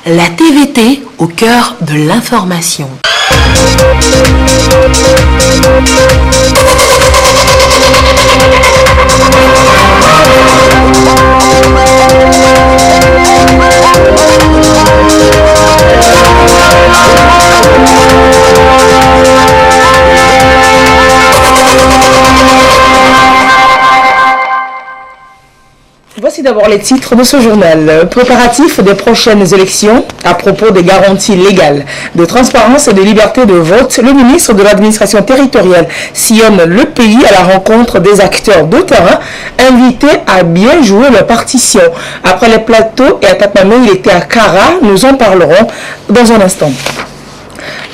La TVT au cœur de l'information. Voici d'abord les titres de ce journal. Préparatifs des prochaines élections à propos des garanties légales de transparence et de liberté de vote. Le ministre de l'administration territoriale sillonne le pays à la rencontre des acteurs de terrain invités à bien jouer leur partition. Après les plateaux et à Tapamé, il était à Kara. Nous en parlerons dans un instant.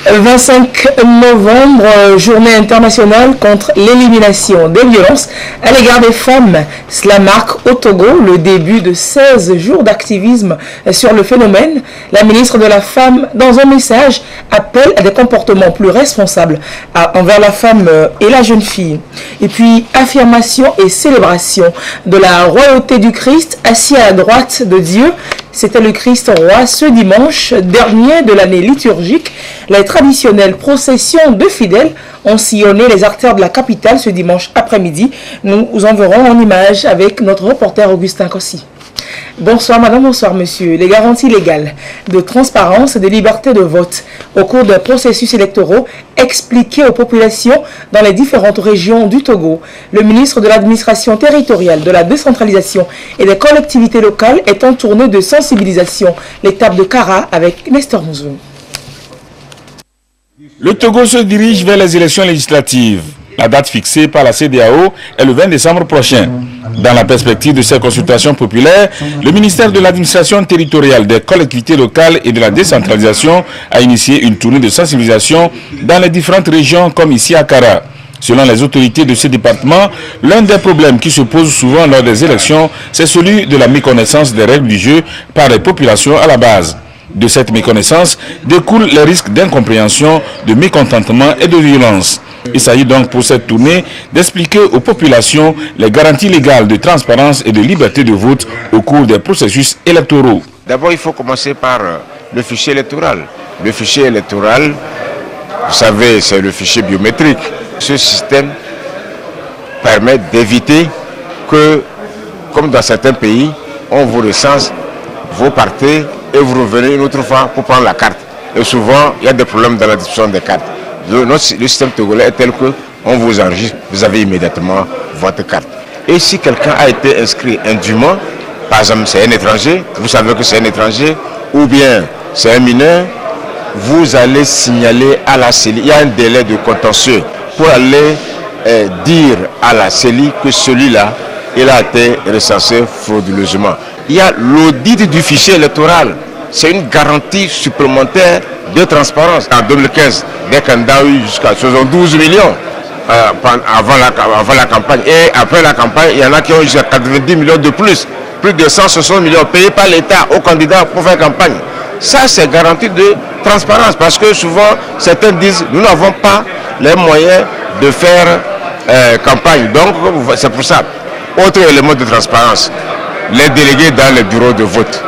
25 novembre, journée internationale contre l'élimination des violences à l'égard des femmes. Cela marque au Togo le début de 16 jours d'activisme sur le phénomène. La ministre de la Femme, dans un message, appelle à des comportements plus responsables envers la femme et la jeune fille. Et puis, affirmation et célébration de la royauté du Christ assis à la droite de Dieu. C'était le Christ roi ce dimanche dernier de l'année liturgique. Les traditionnelles processions de fidèles ont sillonné les artères de la capitale ce dimanche après-midi. Nous vous enverrons en image avec notre reporter Augustin Kossi. Bonsoir madame, bonsoir monsieur. Les garanties légales de transparence et de liberté de vote au cours des processus électoraux expliqués aux populations dans les différentes régions du Togo. Le ministre de l'administration territoriale, de la décentralisation et des collectivités locales est en tournée de sensibilisation. L'étape de Kara avec Nestor Mouzou. Le Togo se dirige vers les élections législatives. La date fixée par la CEDEAO est le 20 décembre prochain. Dans la perspective de ces consultations populaires, le ministère de l'administration territoriale, des collectivités locales et de la décentralisation a initié une tournée de sensibilisation dans les différentes régions comme ici à Kara. Selon les autorités de ce département, l'un des problèmes qui se posent souvent lors des élections, c'est celui de la méconnaissance des règles du jeu par les populations à la base. De cette méconnaissance découlent les risques d'incompréhension, de mécontentement et de violence. Il s'agit donc pour cette tournée d'expliquer aux populations les garanties légales de transparence et de liberté de vote au cours des processus électoraux. D'abord, il faut commencer par le fichier électoral. Le fichier électoral, vous savez, c'est le fichier biométrique. Ce système permet d'éviter que, comme dans certains pays, on vous recense, vous partez et vous revenez une autre fois pour prendre la carte. Et souvent, il y a des problèmes dans la distribution des cartes. Le système togolais est tel qu'on vous enregistre, vous avez immédiatement votre carte. Et si quelqu'un a été inscrit indûment, par exemple c'est un étranger, vous savez que c'est un étranger, ou bien c'est un mineur, vous allez signaler à la CELI, il y a un délai de contentieux pour aller dire à la CELI que celui-là, il a été recensé frauduleusement. Il y a l'audit du fichier électoral, c'est une garantie supplémentaire de transparence. En 2015, des candidats ont eu jusqu'à 72 millions avant la campagne. Et après la campagne, il y en a qui ont eu jusqu'à 90 millions de plus. Plus de 160 millions payés par l'État aux candidats pour faire campagne. Ça, c'est garantie de transparence. Parce que souvent, certains disent, nous n'avons pas les moyens de faire campagne. Donc, c'est pour ça. Autre élément de transparence, les délégués dans les bureaux de vote.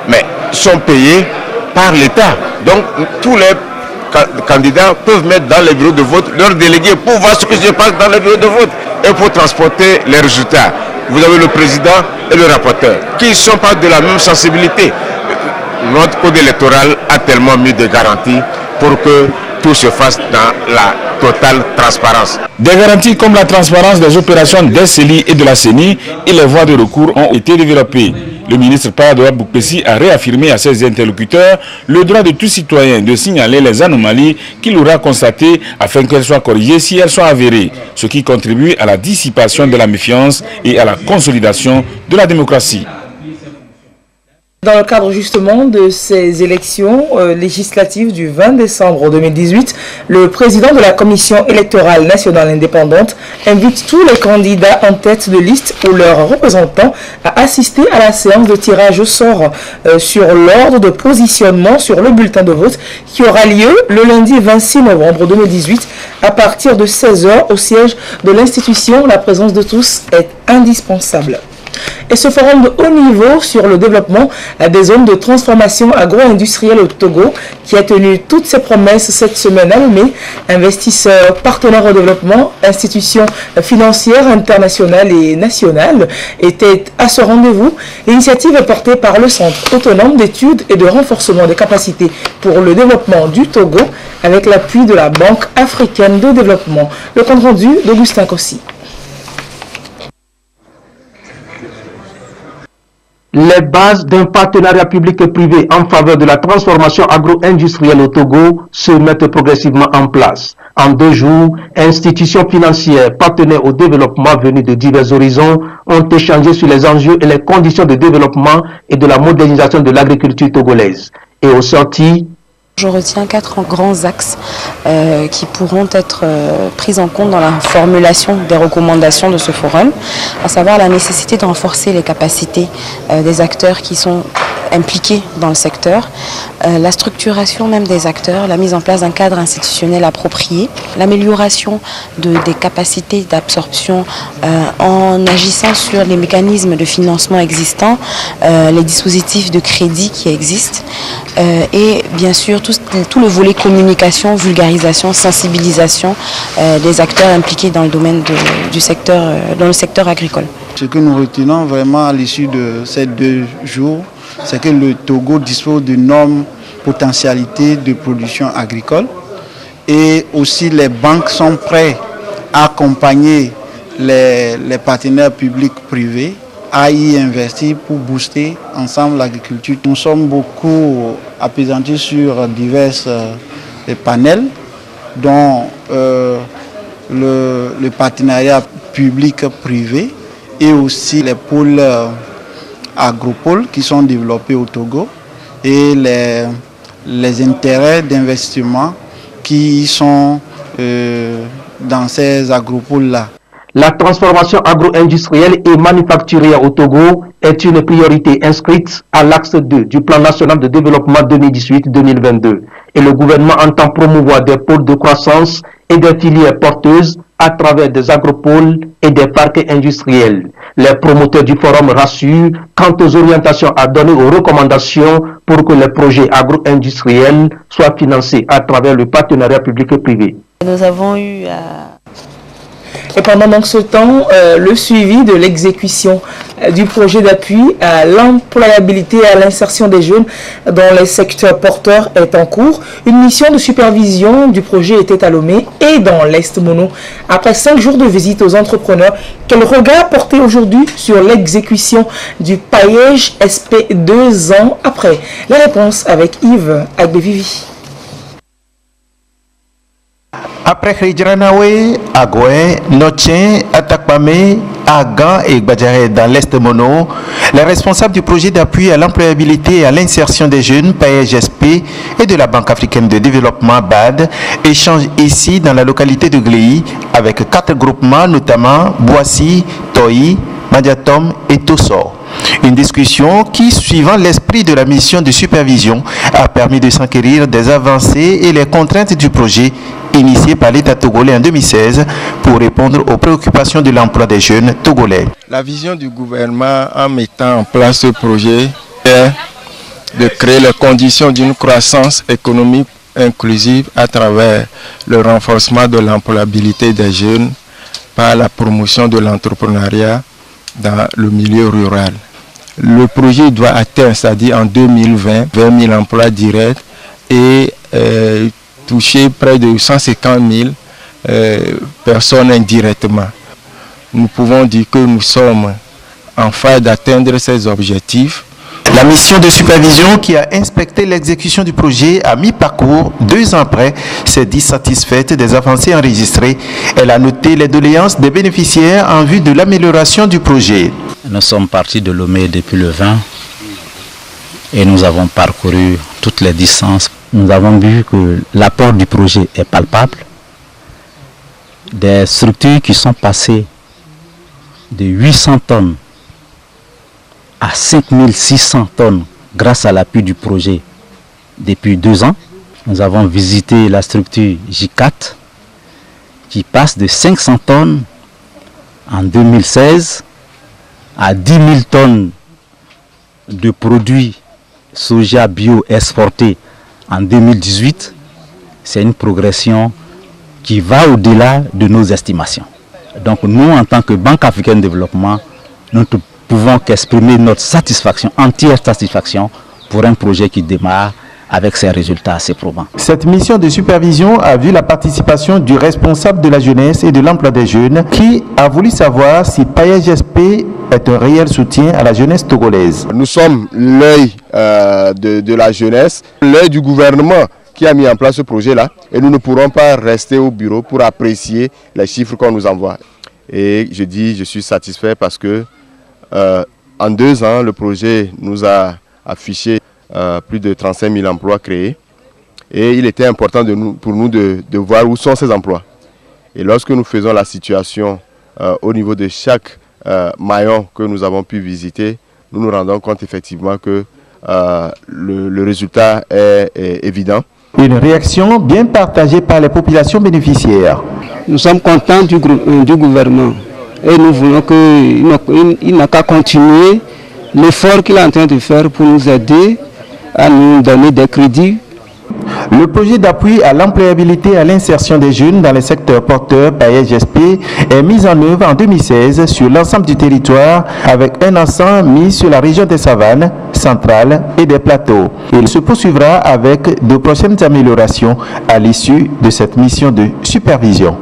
Mais sont payés par l'État. Donc, tous les candidats peuvent mettre dans les bureaux de vote leurs délégués pour voir ce que se passe dans les bureaux de vote et pour transporter les résultats. Vous avez le président et le rapporteur qui ne sont pas de la même sensibilité. Notre code électoral a tellement mis des garanties pour que tout se fasse dans la totale transparence. Des garanties comme la transparence des opérations des CELI et de la CENI et les voies de recours ont été développées. Le ministre Paradoa Boukpessi a réaffirmé à ses interlocuteurs le droit de tout citoyen de signaler les anomalies qu'il aura constatées afin qu'elles soient corrigées si elles sont avérées, ce qui contribue à la dissipation de la méfiance et à la consolidation de la démocratie. Dans le cadre justement de ces élections législatives du 20 décembre 2018, le président de la Commission électorale nationale indépendante invite tous les candidats en tête de liste ou leurs représentants à assister à la séance de tirage au sort sur l'ordre de positionnement sur le bulletin de vote qui aura lieu le lundi 26 novembre 2018 à partir de 16h au siège de l'institution. La présence de tous est indispensable. Et ce forum de haut niveau sur le développement des zones de transformation agro-industrielle au Togo, qui a tenu toutes ses promesses cette semaine à Lomé, investisseurs, partenaires au développement, institutions financières internationales et nationales, était à ce rendez-vous. L'initiative est portée par le Centre autonome d'études et de renforcement des capacités pour le développement du Togo, avec l'appui de la Banque africaine de développement. Le compte rendu d'Augustin Kossi. Les bases d'un partenariat public-privé en faveur de la transformation agro-industrielle au Togo se mettent progressivement en place. En 2 jours, institutions financières, partenaires au développement venus de divers horizons ont échangé sur les enjeux et les conditions de développement et de la modernisation de l'agriculture togolaise. Et au sorti, je retiens 4 grands axes qui pourront être pris en compte dans la formulation des recommandations de ce forum, à savoir la nécessité de renforcer les capacités des acteurs qui sont impliqués dans le secteur, la structuration même des acteurs, la mise en place d'un cadre institutionnel approprié, l'amélioration des capacités d'absorption en agissant sur les mécanismes de financement existants, les dispositifs de crédit qui existent et bien sûr tout le volet communication, vulgarisation, sensibilisation des acteurs impliqués dans le domaine du secteur, dans le secteur agricole. Ce que nous retenons vraiment à l'issue de ces 2 jours, c'est que le Togo dispose d'énormes potentialités de production agricole et aussi les banques sont prêtes à accompagner les partenaires publics-privés à y investir pour booster ensemble l'agriculture. Nous sommes beaucoup appesantis sur divers panels, dont le partenariat public-privé et aussi les pôles agropoles qui sont développés au Togo et les intérêts d'investissement qui sont dans ces agropoles-là. la transformation agro-industrielle et manufacturière au Togo est une priorité inscrite à l'axe 2 du plan national de développement 2018-2022 et le gouvernement entend promouvoir des pôles de croissance et des filières porteuses à travers des agropoles et des parcs industriels. Les promoteurs du forum rassurent quant aux orientations à donner aux recommandations pour que les projets agro-industriels soient financés à travers le partenariat public et privé. Nous avons eu Et pendant donc ce temps, le suivi de l'exécution du projet d'appui à l'employabilité et à l'insertion des jeunes dans les secteurs porteurs est en cours. Une mission de supervision du projet était à Lomé et dans l'Est Mono. Après 5 jours de visite aux entrepreneurs, quel regard porter aujourd'hui sur l'exécution du paillage SP 2 ans après? La réponse avec Yves Agbevivi. Après Khridjranawe, Agoué, Notien, Atakpame, Agan et Gbadjaré dans l'Est Mono, les responsables du projet d'appui à l'employabilité et à l'insertion des jeunes, PAEGSP, et de la Banque africaine de développement, BAD, échangent ici dans la localité de Gléi avec 4 groupements, notamment Boissy, Toi, Madiatom et Tossor. Une discussion qui, suivant l'esprit de la mission de supervision, a permis de s'enquérir des avancées et les contraintes du projet initié par l'État togolais en 2016 pour répondre aux préoccupations de l'emploi des jeunes togolais. La vision du gouvernement en mettant en place ce projet est de créer les conditions d'une croissance économique inclusive à travers le renforcement de l'employabilité des jeunes par la promotion de l'entrepreneuriat dans le milieu rural. Le projet doit atteindre, c'est-à-dire en 2020, 20 000 emplois directs et toucher près de 150 000 personnes indirectement. Nous pouvons dire que nous sommes en phase d'atteindre ces objectifs. La mission de supervision qui a inspecté l'exécution du projet à mi-parcours, 2 ans après, s'est dit satisfaite des avancées enregistrées. Elle a noté les doléances des bénéficiaires en vue de l'amélioration du projet. Nous sommes partis de Lomé depuis le 20 et nous avons parcouru toutes les distances. Nous avons vu que l'apport du projet est palpable. Des structures qui sont passées de 800 tonnes à 5600 tonnes grâce à l'appui du projet depuis 2 ans. Nous avons visité la structure J4 qui passe de 500 tonnes en 2016 à 10 000 tonnes de produits soja bio exportés en 2018, c'est une progression qui va au-delà de nos estimations. Donc nous, en tant que Banque africaine de développement, nous ne pouvons qu'exprimer notre satisfaction, entière satisfaction, pour un projet qui démarre avec ses résultats assez probants. Cette mission de supervision a vu la participation du responsable de la jeunesse et de l'emploi des jeunes qui a voulu savoir si PAEGSP est un réel soutien à la jeunesse togolaise. Nous sommes l'œil de la jeunesse, l'œil du gouvernement qui a mis en place ce projet-là, et nous ne pourrons pas rester au bureau pour apprécier les chiffres qu'on nous envoie. Et je suis satisfait parce que en 2 ans, le projet nous a affiché plus de 35 000 emplois créés, et il était important pour nous de voir où sont ces emplois. Et lorsque nous faisons la situation au niveau de chaque maillon que nous avons pu visiter, nous nous rendons compte effectivement que le résultat est évident. Une réaction bien partagée par les populations bénéficiaires. Nous sommes contents du gouvernement et nous voulons qu'il n'a qu'à continuer l'effort qu'il est en train de faire pour nous aider à nous donner des crédits. Le projet d'appui à l'employabilité et à l'insertion des jeunes dans les secteurs porteurs PAEGSP est mis en œuvre en 2016 sur l'ensemble du territoire avec un accent mis sur la région des savanes, centrales et des plateaux. Il se poursuivra avec de prochaines améliorations à l'issue de cette mission de supervision.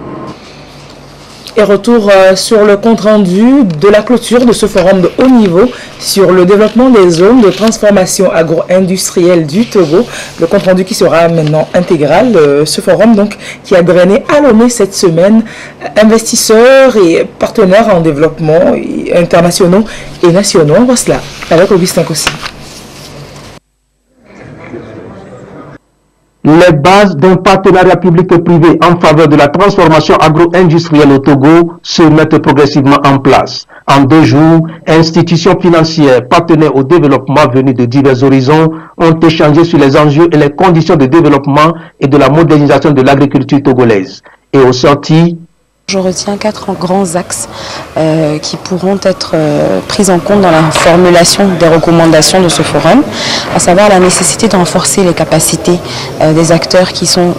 Et retour sur le compte-rendu de la clôture de ce forum de haut niveau sur le développement des zones de transformation agro-industrielle du Togo. Le compte-rendu qui sera maintenant intégral. Ce forum donc qui a drainé à Lomé cette semaine investisseurs et partenaires en développement internationaux et nationaux. On voit cela avec Augustin Kossi. Les bases d'un partenariat public-privé en faveur de la transformation agro-industrielle au Togo se mettent progressivement en place. En 2 jours, institutions financières, partenaires au développement venus de divers horizons ont échangé sur les enjeux et les conditions de développement et de la modernisation de l'agriculture togolaise. Et au sorti, je retiens 4 grands axes qui pourront être pris en compte dans la formulation des recommandations de ce forum, à savoir la nécessité de renforcer les capacités des acteurs qui sont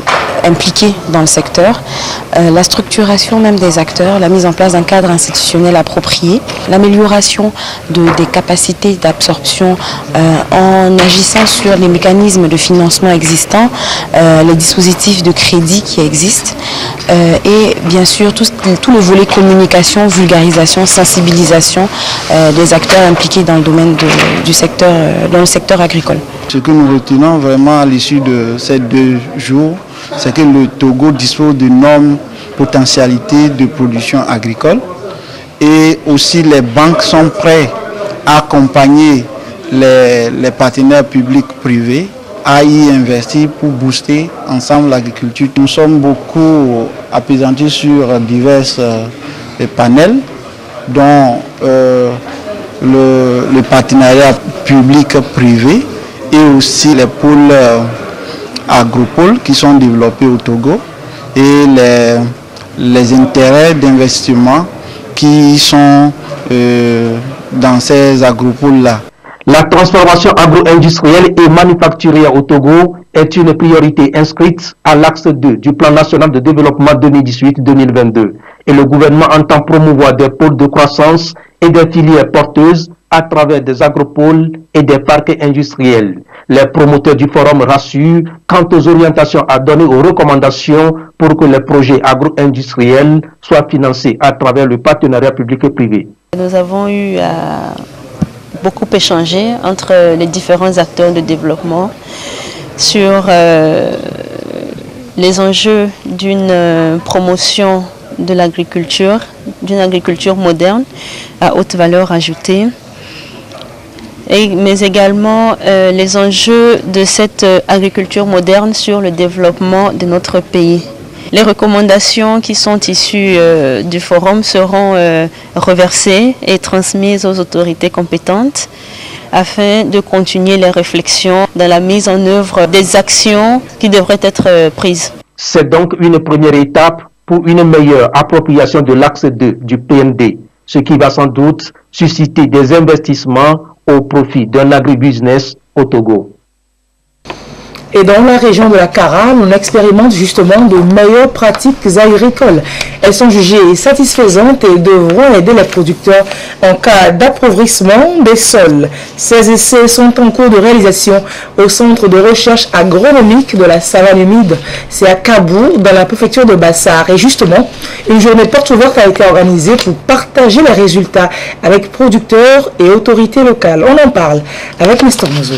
impliqués dans le secteur, la structuration même des acteurs, la mise en place d'un cadre institutionnel approprié, l'amélioration des capacités d'absorption en agissant sur les mécanismes de financement existants, les dispositifs de crédit qui existent et bien sûr tout le volet communication, vulgarisation, sensibilisation des acteurs impliqués dans le domaine du secteur, dans le secteur agricole. Ce que nous retenons vraiment à l'issue de ces 2 jours, c'est que le Togo dispose d'énormes potentialités de production agricole et aussi les banques sont prêtes à accompagner les partenaires publics-privés à y investir pour booster ensemble l'agriculture. Nous sommes beaucoup appesantis sur divers panels, dont le partenariat public-privé et aussi les pôles agropôles qui sont développés au Togo et les intérêts d'investissement qui sont dans ces agropôles-là. la transformation agro-industrielle et manufacturière au Togo est une priorité inscrite à l'axe 2 du plan national de développement 2018-2022 et le gouvernement entend promouvoir des pôles de croissance et des filières porteuses à travers des agropoles et des parcs industriels. Les promoteurs du forum rassurent quant aux orientations à donner aux recommandations pour que les projets agro-industriels soient financés à travers le partenariat public et privé. Nous avons eu beaucoup échangé entre les différents acteurs de développement sur les enjeux d'une promotion de l'agriculture, d'une agriculture moderne à haute valeur ajoutée, mais également les enjeux de cette agriculture moderne sur le développement de notre pays. Les recommandations qui sont issues du forum seront reversées et transmises aux autorités compétentes afin de continuer les réflexions dans la mise en œuvre des actions qui devraient être prises. C'est donc une première étape pour une meilleure appropriation de l'axe 2 du PND. ce qui va sans doute susciter des investissements au profit d'un agribusiness au Togo. Et dans la région de la Kara, on expérimente justement de meilleures pratiques agricoles. Elles sont jugées satisfaisantes et devront aider les producteurs en cas d'appauvrissement des sols. Ces essais sont en cours de réalisation au centre de recherche agronomique de la savane humide. C'est à Kabou, dans la préfecture de Bassar. Et justement, une journée porte ouverte a été organisée pour partager les résultats avec producteurs et autorités locales. On en parle avec Mr. Mozo.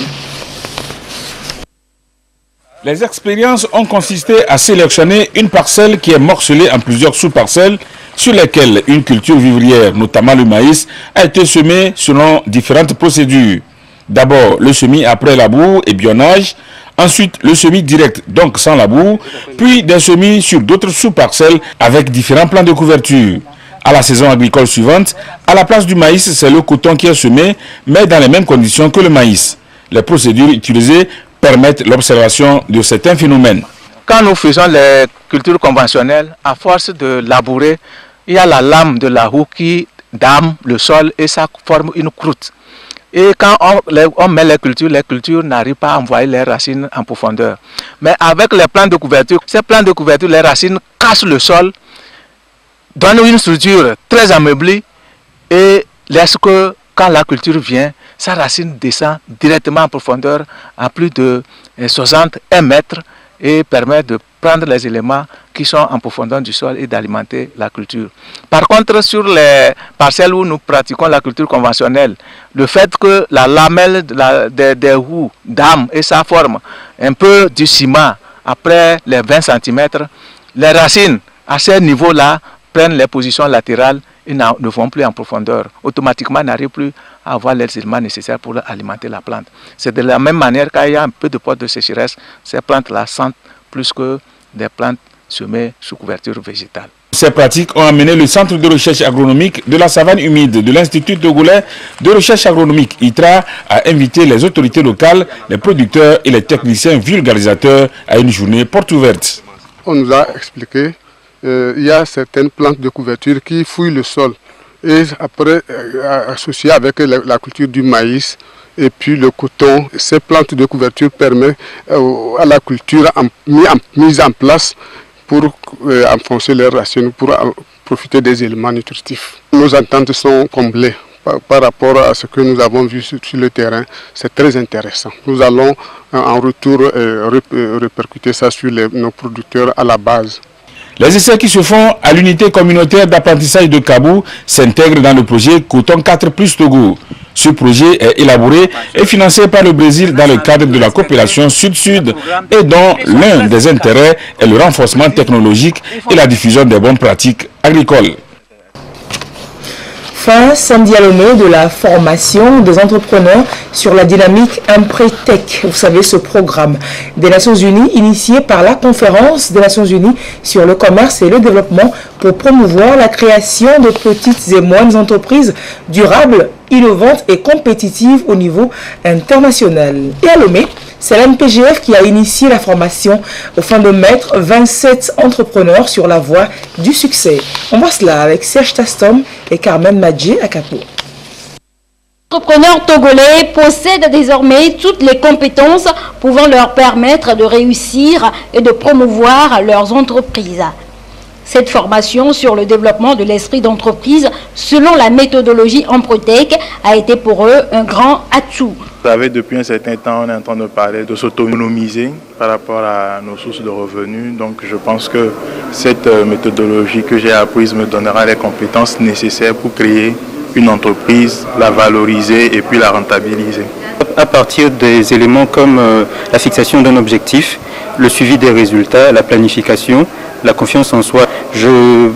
Les expériences ont consisté à sélectionner une parcelle qui est morcelée en plusieurs sous-parcelles sur lesquelles une culture vivrière, notamment le maïs, a été semée selon différentes procédures. D'abord le semis après labour et bionnage, ensuite le semis direct, donc sans labour, puis des semis sur d'autres sous-parcelles avec différents plans de couverture. À la saison agricole suivante, à la place du maïs, c'est le coton qui est semé, mais dans les mêmes conditions que le maïs. Les procédures utilisées permettent l'observation de certains phénomènes. Quand nous faisons les cultures conventionnelles, à force de labourer, il y a la lame de la roue qui dame le sol et ça forme une croûte. Et quand on met les cultures n'arrivent pas à envoyer les racines en profondeur. Mais avec les plans de couverture, ces plans de couverture, les racines cassent le sol, donnent une structure très ameublée et laissent que quand la culture vient, sa racine descend directement en profondeur à plus de 61 mètres et permet de prendre les éléments qui sont en profondeur du sol et d'alimenter la culture. Par contre, sur les parcelles où nous pratiquons la culture conventionnelle, le fait que la lamelle des roues dame et ça forme un peu du ciment après les 20 cm, les racines à ce niveau-là prennent les positions latérales et ne vont plus en profondeur. Automatiquement, n'arrivent plus à avoir les éléments nécessaires pour alimenter la plante. C'est de la même manière qu'il y a un peu de période de sécheresse, ces plantes-là sentent plus que des plantes semées sous couverture végétale. Ces pratiques ont amené le centre de recherche agronomique de la savane humide de l'Institut togolais de recherche agronomique ITRA à inviter les autorités locales, les producteurs et les techniciens vulgarisateurs à une journée porte ouverte. On nous a expliqué il y a certaines plantes de couverture qui fouillent le sol et après associées avec la culture du maïs et puis le coton, ces plantes de couverture permettent à la culture mise en place pour enfoncer les racines, pour profiter des éléments nutritifs. Nos attentes sont comblées par rapport à ce que nous avons vu sur le terrain. C'est très intéressant. Nous allons en retour répercuter ça sur nos producteurs à la base. Les essais qui se font à l'unité communautaire d'apprentissage de Kabou s'intègrent dans le projet Coton 4 plus Togo. Ce projet est élaboré et financé par le Brésil dans le cadre de la coopération Sud-Sud et dont l'un des intérêts est le renforcement technologique et la diffusion des bonnes pratiques agricoles. Fin samedi à Lomé de la formation des entrepreneurs sur la dynamique Impretech. Vous savez, ce programme des Nations Unies initié par la conférence des Nations Unies sur le commerce et le développement pour promouvoir la création de petites et moyennes entreprises durables, innovantes et compétitives au niveau international. Et à Lomé, c'est l'MPGF qui a initié la formation au fin de mettre 27 entrepreneurs sur la voie du succès. On voit cela avec Serge Tastom et Carmen Madjé à Capo. Les entrepreneurs togolais possèdent désormais toutes les compétences pouvant leur permettre de réussir et de promouvoir leurs entreprises. Cette formation sur le développement de l'esprit d'entreprise selon la méthodologie Empretech a été pour eux un grand atout. Vous savez, depuis un certain temps, on est en train de parler de s'autonomiser par rapport à nos sources de revenus. Donc je pense que cette méthodologie que j'ai apprise me donnera les compétences nécessaires pour créer une entreprise, la valoriser et puis la rentabiliser. À partir des éléments comme la fixation d'un objectif, le suivi des résultats, la planification, la confiance en soi, je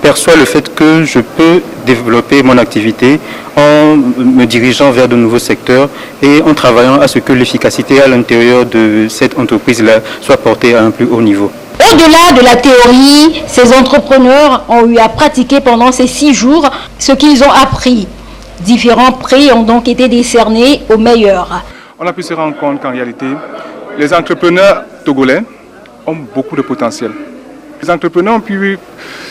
perçois le fait que je peux développer mon activité en me dirigeant vers de nouveaux secteurs et en travaillant à ce que l'efficacité à l'intérieur de cette entreprise-là soit portée à un plus haut niveau. Au-delà de la théorie, ces entrepreneurs ont eu à pratiquer pendant ces 6 jours ce qu'ils ont appris. Différents prix ont donc été décernés aux meilleurs. On a pu se rendre compte qu'en réalité, les entrepreneurs togolais ont beaucoup de potentiel. Les entrepreneurs ont pu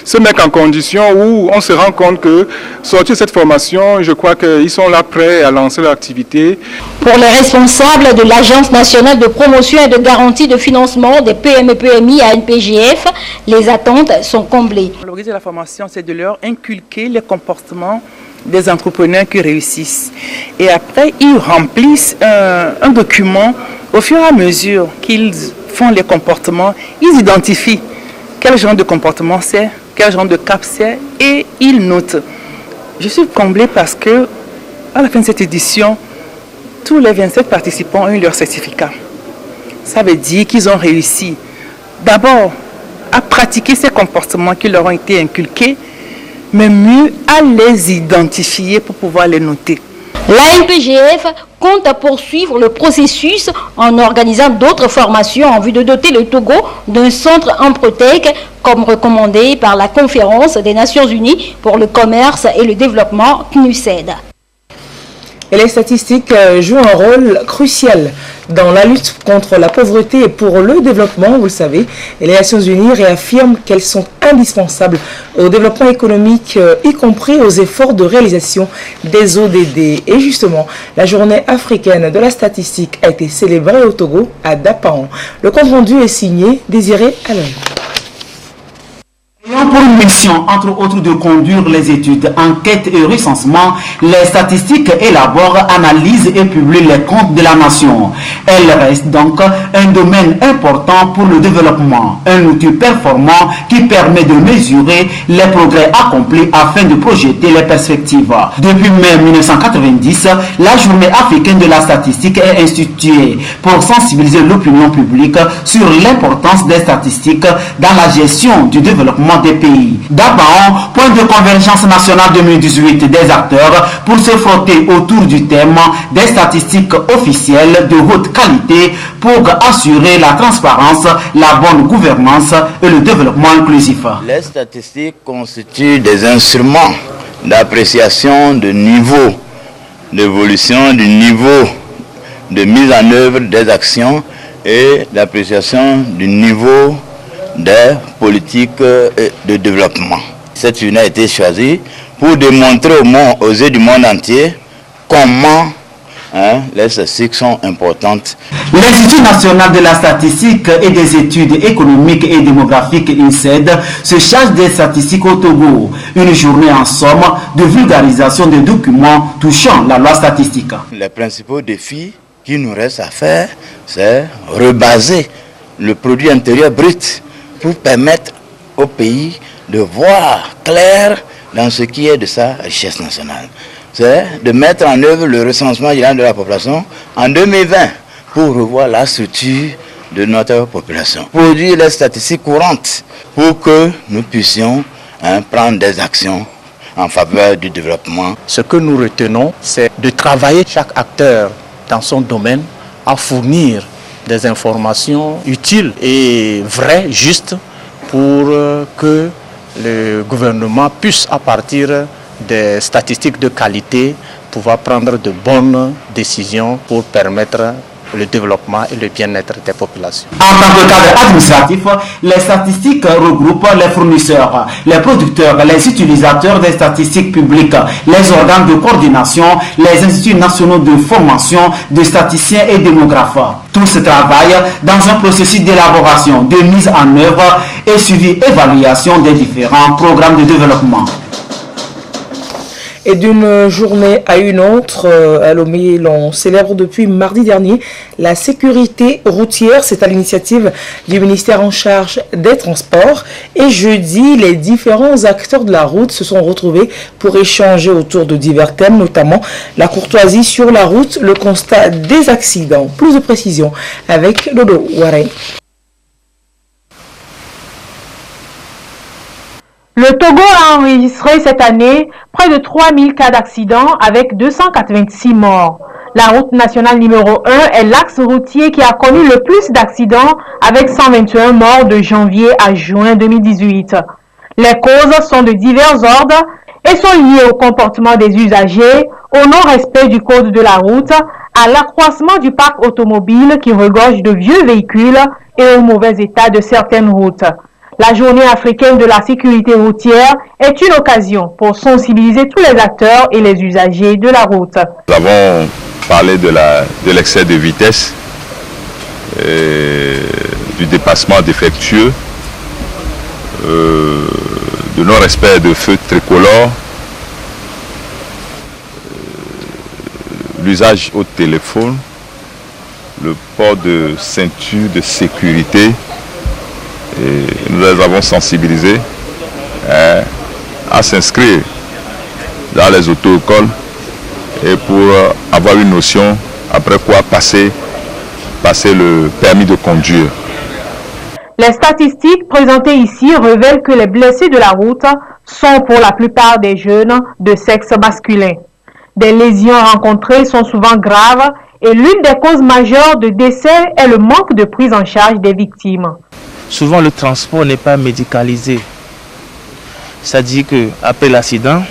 se mettre en condition où on se rend compte que sortir de cette formation, je crois qu'ils sont là prêts à lancer leur activité. Pour les responsables de l'Agence nationale de promotion et de garantie de financement des PME-PMI à NPGF, les attentes sont comblées. L'objectif de la formation, c'est de leur inculquer les comportements des entrepreneurs qui réussissent. Et après, ils remplissent un document au fur et à mesure qu'ils font les comportements, ils identifient quel genre de comportement c'est, quel genre de cap c'est, et ils notent. Je suis comblée parce que, à la fin de cette édition, tous les 27 participants ont eu leur certificat. Ça veut dire qu'ils ont réussi, d'abord, à pratiquer ces comportements qui leur ont été inculqués, mais mieux à les identifier pour pouvoir les noter. La NPGF compte poursuivre le processus en organisant d'autres formations en vue de doter le Togo d'un centre Emprotech comme recommandé par la Conférence des Nations Unies pour le commerce et le développement CNUSED. Et les statistiques jouent un rôle crucial dans la lutte contre la pauvreté et pour le développement, vous le savez. Et les Nations Unies réaffirment qu'elles sont indispensables au développement économique, y compris aux efforts de réalisation des ODD. Et justement, la journée africaine de la statistique a été célébrée au Togo, à Dapaon. Le compte rendu est signé Désiré Alain. Pour une mission, entre autres, de conduire les études, enquêtes et recensement, les statistiques élaborent, analysent et publient les comptes de la nation. Elles restent donc un domaine important pour le développement, un outil performant qui permet de mesurer les progrès accomplis afin de projeter les perspectives. Depuis mai 1990, la journée africaine de la statistique est instituée pour sensibiliser l'opinion publique sur l'importance des statistiques dans la gestion du développement des pays. Dapaon, point de convergence nationale 2018 des acteurs pour se frotter autour du thème des statistiques officielles de haute qualité pour assurer la transparence, la bonne gouvernance et le développement inclusif. Les statistiques constituent des instruments d'appréciation de niveau d'évolution, du niveau de mise en œuvre des actions et d'appréciation du niveau des politiques de développement. Cette journée a été choisie pour démontrer aux yeux du monde entier comment les statistiques sont importantes. L'Institut national de la statistique et des études économiques et démographiques INSED se charge des statistiques au Togo. Une journée en somme de vulgarisation des documents touchant la loi statistique. Les principaux défis qui nous restent à faire, c'est rebaser le produit intérieur brut pour permettre au pays de voir clair dans ce qui est de sa richesse nationale. C'est de mettre en œuvre le recensement général de la population en 2020 pour revoir la structure de notre population. Produire les statistiques courantes pour que nous puissions prendre des actions en faveur du développement. Ce que nous retenons, c'est de travailler chaque acteur dans son domaine à fournir des informations utiles et vraies, justes, pour que le gouvernement puisse, à partir des statistiques de qualité, pouvoir prendre de bonnes décisions pour permettre le développement et le bien-être des populations. En tant que cadre administratif, les statistiques regroupent les fournisseurs, les producteurs, les utilisateurs des statistiques publiques, les organes de coordination, les instituts nationaux de formation de statisticiens et démographes. Tous travaillent dans un processus d'élaboration, de mise en œuvre et suivi évaluation des différents programmes de développement. Et d'une journée à une autre, à Lomé, l'on célèbre depuis mardi dernier la sécurité routière. C'est à l'initiative du ministère en charge des Transports. Et jeudi, les différents acteurs de la route se sont retrouvés pour échanger autour de divers thèmes, notamment la courtoisie sur la route, le constat des accidents. Plus de précisions avec Dodo Waré. Le Togo a enregistré cette année près de 3000 cas d'accidents avec 286 morts. La route nationale numéro 1 est l'axe routier qui a connu le plus d'accidents avec 121 morts de janvier à juin 2018. Les causes sont de divers ordres et sont liées au comportement des usagers, au non-respect du code de la route, à l'accroissement du parc automobile qui regorge de vieux véhicules et au mauvais état de certaines routes. La journée africaine de la sécurité routière est une occasion pour sensibiliser tous les acteurs et les usagers de la route. Nous avons parlé de l'excès de vitesse, du dépassement défectueux, de non-respect de feux tricolores, l'usage au téléphone, le port de ceinture de sécurité. Et nous les avons sensibilisés à s'inscrire dans les auto-écoles et pour avoir une notion après quoi passer le permis de conduire. Les statistiques présentées ici révèlent que les blessés de la route sont pour la plupart des jeunes de sexe masculin. Des lésions rencontrées sont souvent graves et l'une des causes majeures de décès est le manque de prise en charge des victimes. Souvent le transport n'est pas médicalisé. C'est-à-dire qu'après l'accident,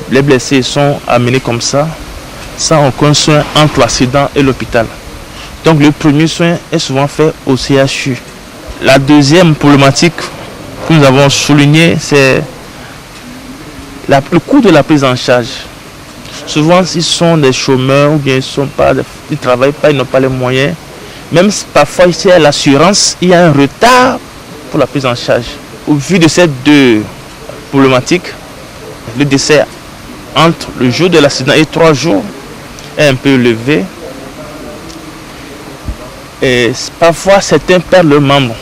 les blessés sont amenés comme ça, sans aucun soin entre l'accident et l'hôpital. Donc le premier soin est souvent fait au CHU. La deuxième problématique que nous avons soulignée, c'est le coût de la prise en charge. Souvent, ils sont des chômeurs ou bien ils ne travaillent pas, ils n'ont pas les moyens. Même parfois, ici à l'assurance, il y a un retard pour la prise en charge. Au vu de ces deux problématiques, le décès entre le jour de l'accident et 3 jours est un peu élevé. Et parfois, certains perdent le membre.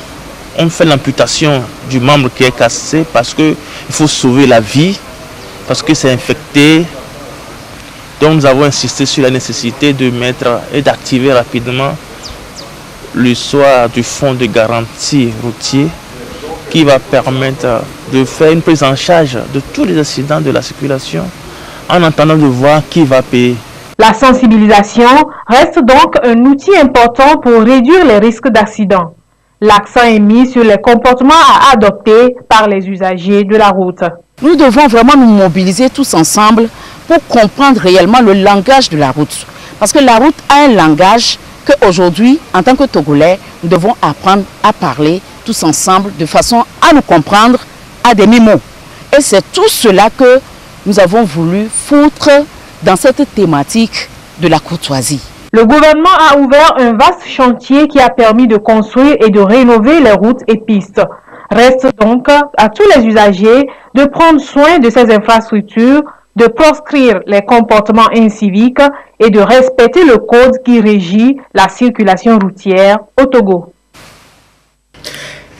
On fait l'amputation du membre qui est cassé parce qu'il faut sauver la vie, parce que c'est infecté. Donc nous avons insisté sur la nécessité de mettre et d'activer rapidement le soir du fonds de garantie routier qui va permettre de faire une prise en charge de tous les accidents de la circulation en attendant de voir qui va payer. La sensibilisation reste donc un outil important pour réduire les risques d'accidents. L'accent est mis sur les comportements à adopter par les usagers de la route. Nous devons vraiment nous mobiliser tous ensemble pour comprendre réellement le langage de la route. Parce que la route a un langage qu'aujourd'hui, en tant que Togolais, nous devons apprendre à parler tous ensemble de façon à nous comprendre à demi-mot. Et c'est tout cela que nous avons voulu foutre dans cette thématique de la courtoisie. Le gouvernement a ouvert un vaste chantier qui a permis de construire et de rénover les routes et pistes. Reste donc à tous les usagers de prendre soin de ces infrastructures, de proscrire les comportements inciviques et de respecter le code qui régit la circulation routière au Togo.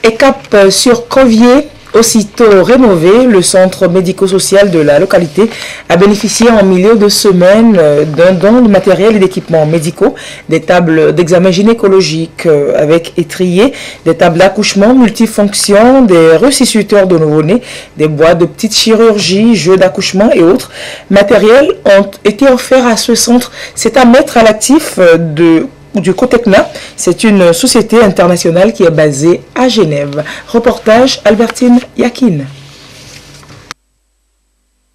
Et cap sur Covier, aussitôt rénové, le centre médico-social de la localité a bénéficié en milieu de semaine d'un don de matériel et d'équipements médicaux, des tables d'examen gynécologique avec étrier, des tables d'accouchement multifonctions, des ressusciteurs de nouveau-nés, des boîtes de petite chirurgie, jeux d'accouchement et autres matériels ont été offerts à ce centre. C'est à mettre à l'actif du Cotecna. C'est une société internationale qui est basée à Genève. Reportage Albertine Yakin.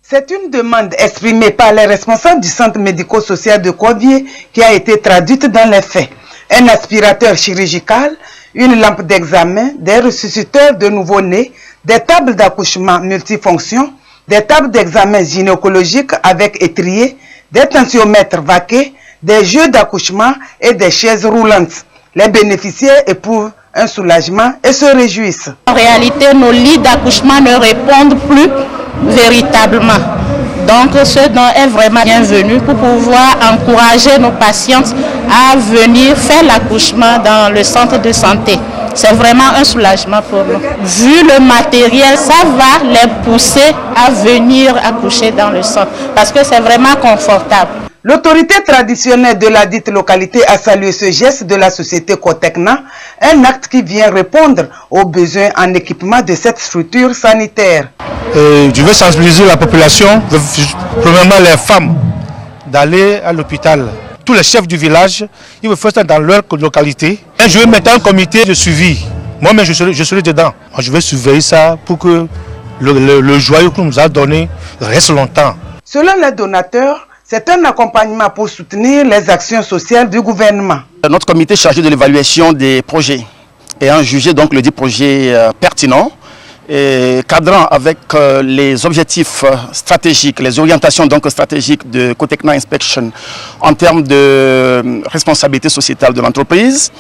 C'est une demande exprimée par les responsables du centre médico-social de Covier qui a été traduite dans les faits. Un aspirateur chirurgical, une lampe d'examen, des ressusciteurs de nouveau-nés, des tables d'accouchement multifonctions, des tables d'examen gynécologique avec étrier, des tensiomètres vaqués, des jeux d'accouchement et des chaises roulantes. Les bénéficiaires éprouvent un soulagement et se réjouissent. En réalité, nos lits d'accouchement ne répondent plus véritablement. Donc ce don est vraiment bienvenu pour pouvoir encourager nos patientes à venir faire l'accouchement dans le centre de santé. C'est vraiment un soulagement pour nous. Vu le matériel, ça va les pousser à venir accoucher dans le centre parce que c'est vraiment confortable. L'autorité traditionnelle de la dite localité a salué ce geste de la société Cotecna, un acte qui vient répondre aux besoins en équipement de cette structure sanitaire. Je veux sensibiliser la population, premièrement les femmes, d'aller à l'hôpital. Tous les chefs du village, ils vont faire ça dans leur localité. Et je vais mettre un comité de suivi. Moi-même, je serai dedans. Je vais surveiller ça pour que le joyau qu'on nous a donné reste longtemps. Selon les donateurs, c'est un accompagnement pour soutenir les actions sociales du gouvernement. Notre comité chargé de l'évaluation des projets ayant jugé donc le dit projet pertinent et cadrant avec les objectifs stratégiques, les orientations donc stratégiques de Cotecna Inspection en termes de responsabilité sociétale de l'entreprise,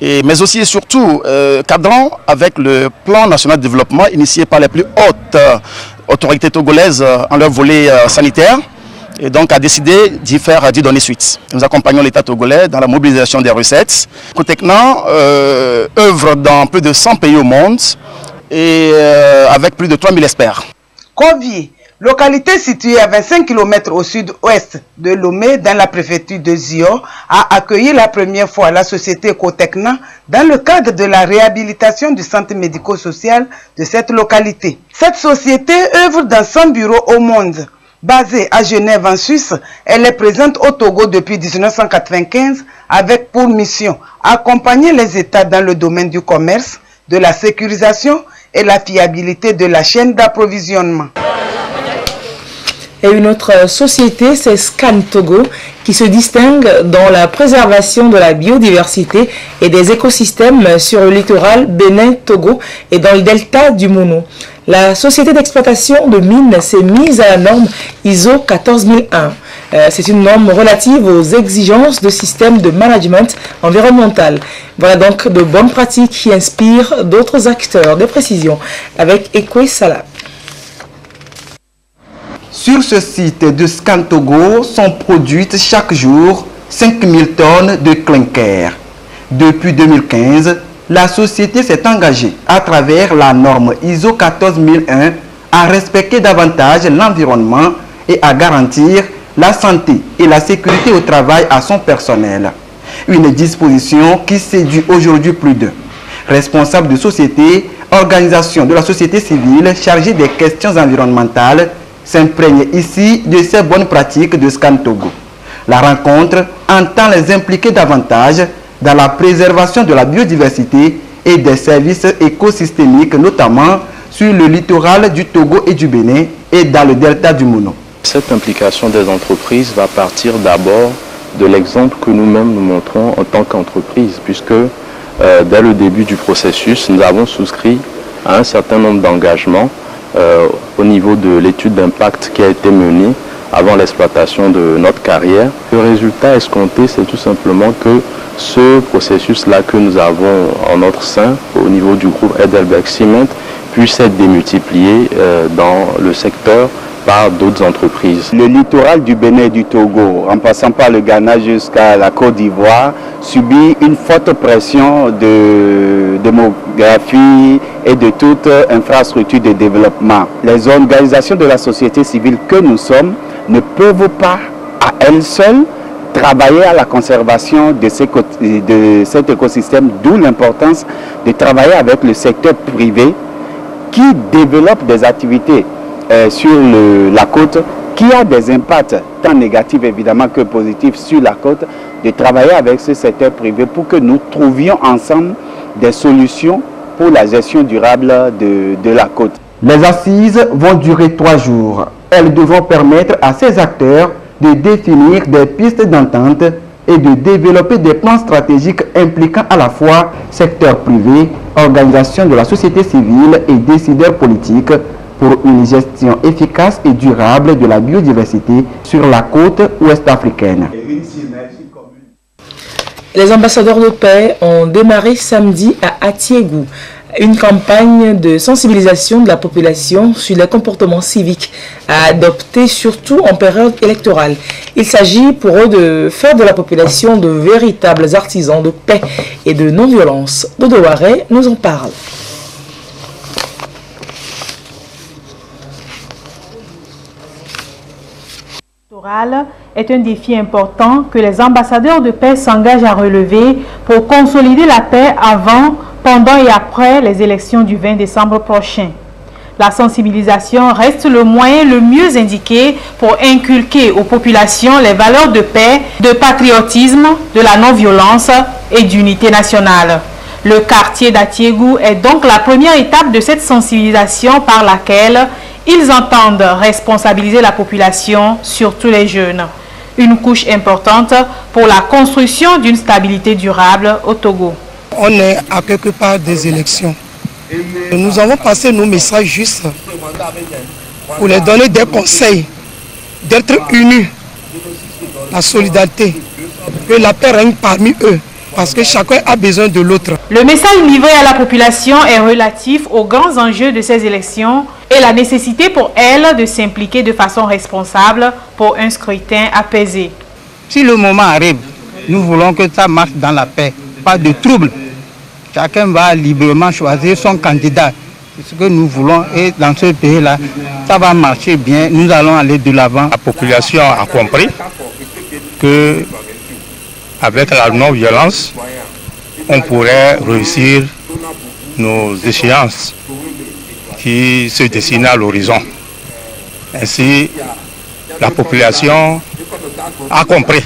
mais aussi et surtout cadrant avec le plan national de développement initié par les plus hautes autorités togolaises en leur volet sanitaire, et donc a décidé d'y donner suite. Nous accompagnons l'État togolais dans la mobilisation des recettes. Cotecna œuvre dans plus de 100 pays au monde et avec plus de 3000 experts. Kovie, localité située à 25 km au sud-ouest de Lomé dans la préfecture de Zio, a accueilli la première fois la société Cotecna dans le cadre de la réhabilitation du centre médico-social de cette localité. Cette société œuvre dans 100 bureaux au monde. Basée à Genève en Suisse, elle est présente au Togo depuis 1995 avec pour mission accompagner les États dans le domaine du commerce, de la sécurisation et la fiabilité de la chaîne d'approvisionnement. Et une autre société, c'est Scan Togo, qui se distingue dans la préservation de la biodiversité et des écosystèmes sur le littoral Bénin-Togo et dans le delta du Mono. La société d'exploitation de mines s'est mise à la norme ISO 14001. C'est une norme relative aux exigences de systèmes de management environnemental. Voilà donc de bonnes pratiques qui inspirent d'autres acteurs. Des précisions avec Ekwe Salah. Sur ce site de Scan Togo sont produites chaque jour 5000 tonnes de clinker. Depuis 2015, la société s'est engagée à travers la norme ISO 14001 à respecter davantage l'environnement et à garantir la santé et la sécurité au travail à son personnel. Une disposition qui séduit aujourd'hui plus d'un. Responsable de société, organisation de la société civile chargée des questions environnementales, s'imprègne ici de ces bonnes pratiques de Scan Togo. La rencontre entend les impliquer davantage dans la préservation de la biodiversité et des services écosystémiques, notamment sur le littoral du Togo et du Bénin et dans le delta du Mono. Cette implication des entreprises va partir d'abord de l'exemple que nous-mêmes nous montrons en tant qu'entreprise, puisque dès le début du processus, nous avons souscrit à un certain nombre d'engagements au niveau de l'étude d'impact qui a été menée avant l'exploitation de notre carrière. Le résultat escompté, c'est tout simplement que ce processus-là que nous avons en notre sein, au niveau du groupe Heidelberg Cement, puisse être démultiplié dans le secteur par d'autres entreprises. Le littoral du Bénin et du Togo, en passant par le Ghana jusqu'à la Côte d'Ivoire, subit une forte pression de démographie et de toute infrastructure de développement. Les organisations de la société civile que nous sommes ne peuvent pas à elles seules travailler à la conservation de cet écosystème, d'où l'importance de travailler avec le secteur privé qui développe des activités sur la côte, qui a des impacts tant négatifs évidemment que positifs sur la côte, de travailler avec ce secteur privé pour que nous trouvions ensemble des solutions pour la gestion durable de la côte. Les assises vont durer 3 jours. Elles devront permettre à ces acteurs de définir des pistes d'entente et de développer des plans stratégiques impliquant à la fois secteur privé, organisations de la société civile et décideurs politiques pour une gestion efficace et durable de la biodiversité sur la côte ouest africaine. Les ambassadeurs de paix ont démarré samedi à Atiégou une campagne de sensibilisation de la population sur les comportements civiques à adopter, surtout en période électorale. Il s'agit pour eux de faire de la population de véritables artisans de paix et de non-violence. Dodo Waré nous en parle. Est un défi important que les ambassadeurs de paix s'engagent à relever pour consolider la paix avant, pendant et après les élections du 20 décembre prochain. La sensibilisation reste le moyen le mieux indiqué pour inculquer aux populations les valeurs de paix, de patriotisme, de la non-violence et d'unité nationale. Le quartier d'Atiégou est donc la première étape de cette sensibilisation par laquelle ils entendent responsabiliser la population, surtout les jeunes. Une couche importante pour la construction d'une stabilité durable au Togo. on est à quelque part des élections. Nous avons passé nos messages juste pour les donner des conseils, d'être unis, la solidarité, que la paix règne parmi eux, parce que chacun a besoin de l'autre. Le message livré à la population est relatif aux grands enjeux de ces élections et la nécessité pour elle de s'impliquer de façon responsable pour un scrutin apaisé. Si le moment arrive, nous voulons que ça marche dans la paix, pas de trouble. Chacun va librement choisir son candidat. C'est ce que nous voulons et dans ce pays-là, ça va marcher bien. Nous allons aller de l'avant. La population a compris que avec la non-violence, on pourrait réussir nos échéances qui se dessinent à l'horizon. Ainsi, la population a compris.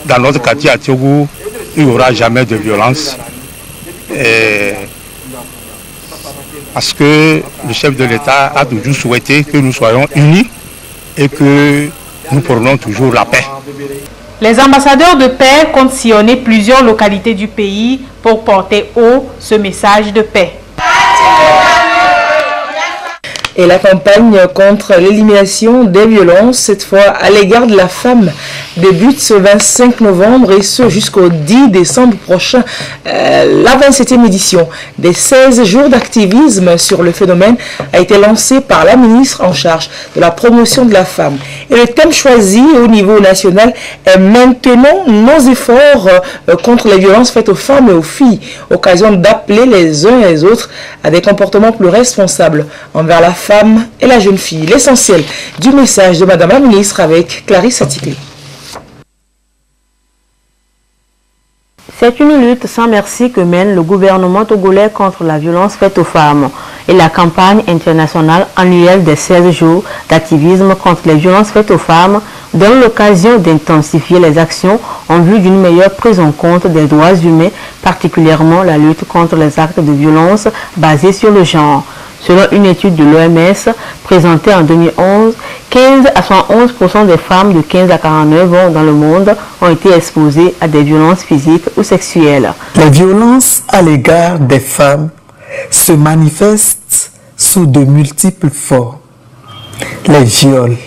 Dans notre quartier à Tiougou, il n'y aura jamais de violence. Parce que le chef de l'État a toujours souhaité que nous soyons unis et que nous prenions toujours la paix. Les ambassadeurs de paix comptent sillonner plusieurs localités du pays pour porter haut ce message de paix. Et la campagne contre l'élimination des violences, cette fois à l'égard de la femme, débute ce 25 novembre et ce jusqu'au 10 décembre prochain. La 27e édition des 16 jours d'activisme sur le phénomène a été lancée par la ministre en charge de la promotion de la femme. Et le thème choisi au niveau national est maintenant nos efforts contre les violences faites aux femmes et aux filles, occasion d'appeler les uns et les autres à des comportements plus responsables envers la femme et la jeune fille. L'essentiel du message de Madame la ministre avec Clarisse Satikli. C'est une lutte sans merci que mène le gouvernement togolais contre la violence faite aux femmes et la campagne internationale annuelle des 16 jours d'activisme contre les violences faites aux femmes donne l'occasion d'intensifier les actions en vue d'une meilleure prise en compte des droits humains, particulièrement la lutte contre les actes de violence basés sur le genre. Selon une étude de l'OMS présentée en 2011, 15 à 111% des femmes de 15 à 49 ans dans le monde ont été exposées à des violences physiques ou sexuelles. Les violences à l'égard des femmes se manifestent sous de multiples formes. Les viols,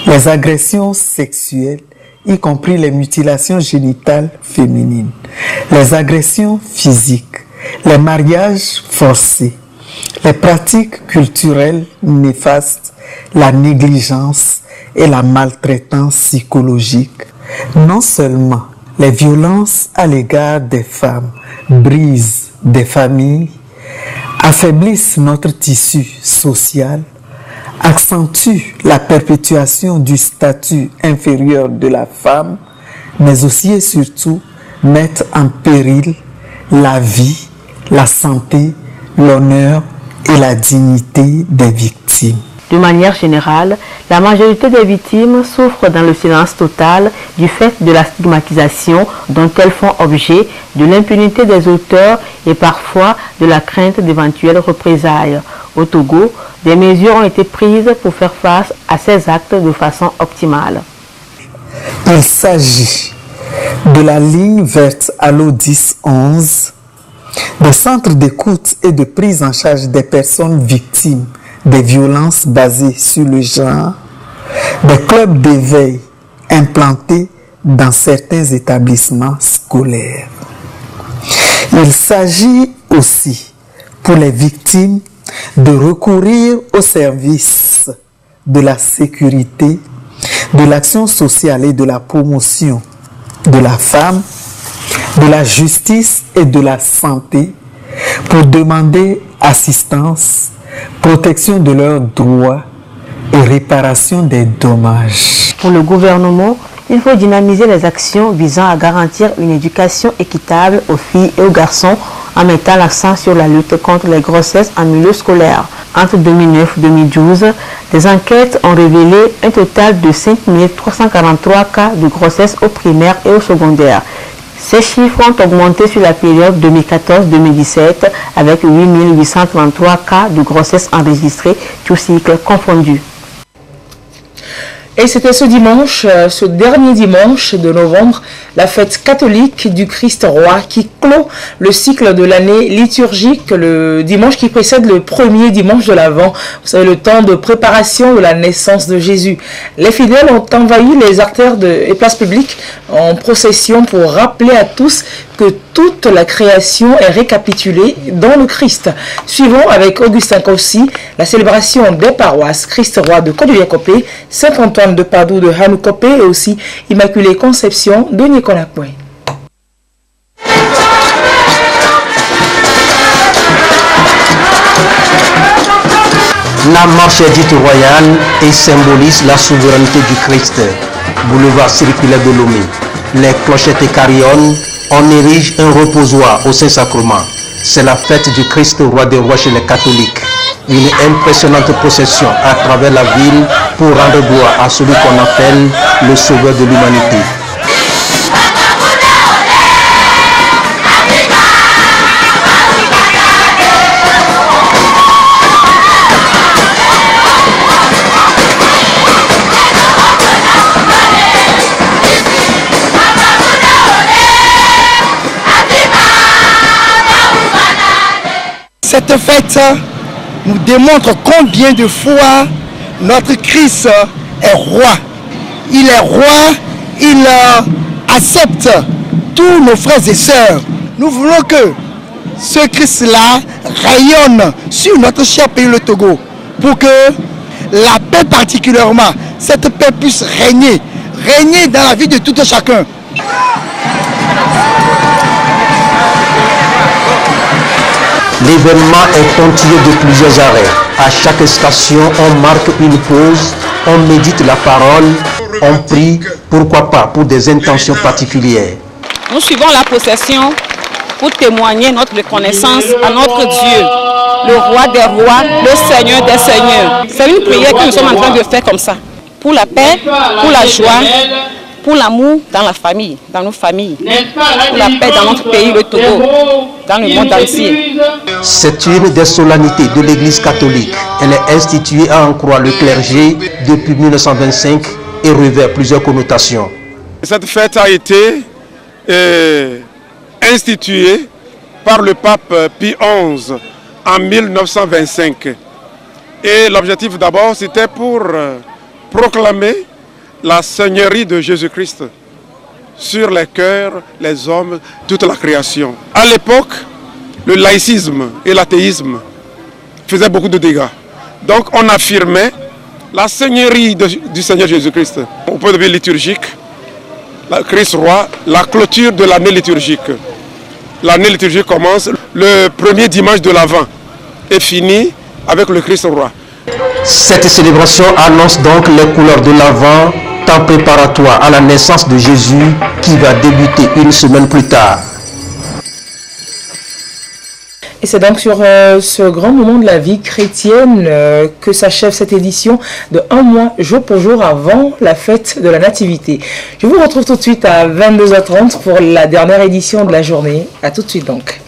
les agressions sexuelles, y compris les mutilations génitales féminines, les agressions physiques, les mariages forcés, les pratiques culturelles néfastes, la négligence et la maltraitance psychologique. Non seulement les violences à l'égard des femmes brisent des familles, affaiblissent notre tissu social, accentuent la perpétuation du statut inférieur de la femme, mais aussi et surtout mettent en péril la vie, la santé, l'honneur et la dignité des victimes. De manière générale, la majorité des victimes souffrent dans le silence total du fait de la stigmatisation dont elles font objet, de l'impunité des auteurs et parfois de la crainte d'éventuelles représailles. Au Togo, des mesures ont été prises pour faire face à ces actes de façon optimale. Il s'agit de la ligne verte Allo 1011, des centres d'écoute et de prise en charge des personnes victimes des violences basées sur le genre, des clubs d'éveil implantés dans certains établissements scolaires. Il s'agit aussi pour les victimes de recourir aux services de la sécurité, de l'action sociale et de la promotion de la femme, de la justice et de la santé pour demander assistance, protection de leurs droits et réparation des dommages. Pour le gouvernement, il faut dynamiser les actions visant à garantir une éducation équitable aux filles et aux garçons en mettant l'accent sur la lutte contre les grossesses en milieu scolaire. Entre 2009 et 2012, des enquêtes ont révélé un total de 5 343 cas de grossesse au primaire et au secondaire. Ces chiffres ont augmenté sur la période 2014-2017 avec 8 833 cas de grossesse enregistrés, tous cycles confondus. Et c'était ce dimanche, ce dernier dimanche de novembre, la fête catholique du Christ roi qui clôt le cycle de l'année liturgique, le dimanche qui précède le premier dimanche de l'Avent. Vous savez, le temps de préparation de la naissance de Jésus. Les fidèles ont envahi les artères et places publiques en procession pour rappeler à tous que toute la création est récapitulée dans le Christ. Suivons avec Augustin Kossi la célébration des paroisses Christ roi de Kodouya-Kopé, Saint-Antoine de Padoue de Hanou-Kopé et aussi Immaculée Conception de Nicolas-Poué. La marche est dite royale et symbolise la souveraineté du Christ. Boulevard circulaire de Lomé. Les clochettes et carillonnes, on érige un reposoir au Saint-Sacrement. C'est la fête du Christ roi des rois chez les catholiques. Une impressionnante procession à travers la ville pour rendre gloire à celui qu'on appelle le sauveur de l'humanité. Cette fête nous démontre combien de fois notre Christ est roi. Il est roi, il accepte tous nos frères et sœurs. Nous voulons que ce Christ-là rayonne sur notre cher pays, le Togo, pour que la paix particulièrement, cette paix puisse régner dans la vie de tout un chacun. L'événement est ponctué de plusieurs arrêts. À chaque station, on marque une pause, on médite la parole, on prie, pourquoi pas, pour des intentions particulières. Nous suivons la procession pour témoigner notre reconnaissance à notre Dieu, le roi des rois, le Seigneur des seigneurs. C'est une prière que nous sommes en train de faire comme ça, pour la paix, pour la joie, pour l'amour dans la famille, dans nos familles, pour la paix dans notre pays, le Togo, dans le monde entier. C'est une des solennités de l'Église catholique. Elle est instituée à en croire le clergé depuis 1925 et revêt plusieurs connotations. Cette fête a été instituée par le pape Pie XI en 1925. Et l'objectif d'abord, c'était pour proclamer la seigneurie de Jésus-Christ sur les cœurs, les hommes, toute la création. À l'époque, le laïcisme et l'athéisme faisaient beaucoup de dégâts. Donc on affirmait la seigneurie du Seigneur Jésus-Christ. Au point de vue liturgique, le Christ roi, la clôture de l'année liturgique. L'année liturgique commence le premier dimanche de l'Avent et finit avec le Christ roi. Cette célébration annonce donc les couleurs de l'Avent, temps préparatoire à la naissance de Jésus qui va débuter une semaine plus tard. Et c'est donc sur ce grand moment de la vie chrétienne que s'achève cette édition de un mois, jour pour jour, avant la fête de la Nativité. Je vous retrouve tout de suite à 22h30 pour la dernière édition de la journée. A tout de suite donc.